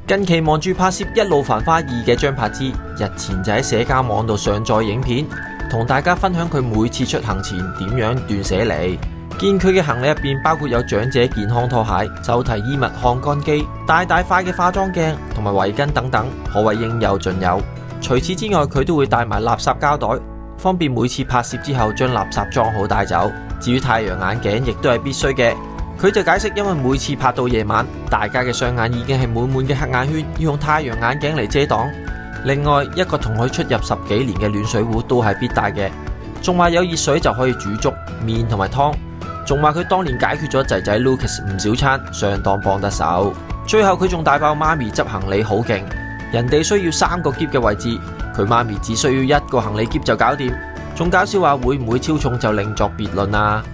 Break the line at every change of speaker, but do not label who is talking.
近期忙住拍攝《一路繁花2》嘅張柏芝，日前就喺社交網度上載影片，同大家分享佢每次出行前點樣斷捨離。見佢嘅行李入邊包括有長者健康拖鞋、手提衣物、烘乾機、大塊嘅化妝鏡同埋圍巾等等，可謂應有盡有。除此之外，佢都會帶埋垃圾膠袋，方便每次拍攝之後將垃圾裝好帶走。至於太陽眼鏡，亦都係必須嘅。佢就解釋，因為每次拍到夜晚，大家嘅雙眼已經係滿滿嘅黑眼圈，要用太陽眼鏡嚟遮擋。另外，一個同佢出入10幾年嘅暖水壺都係必帶嘅。仲話有熱水就可以煮粥、麵同埋湯。仲話佢當年解決咗仔仔 Lucas 唔少餐，相當幫得手。最後佢仲帶爆媽咪執行李好勁，人哋需要3個篋嘅位置，佢媽咪只需要1個行李篋就搞掂。仲搞笑話會唔會超重就另作別論啊！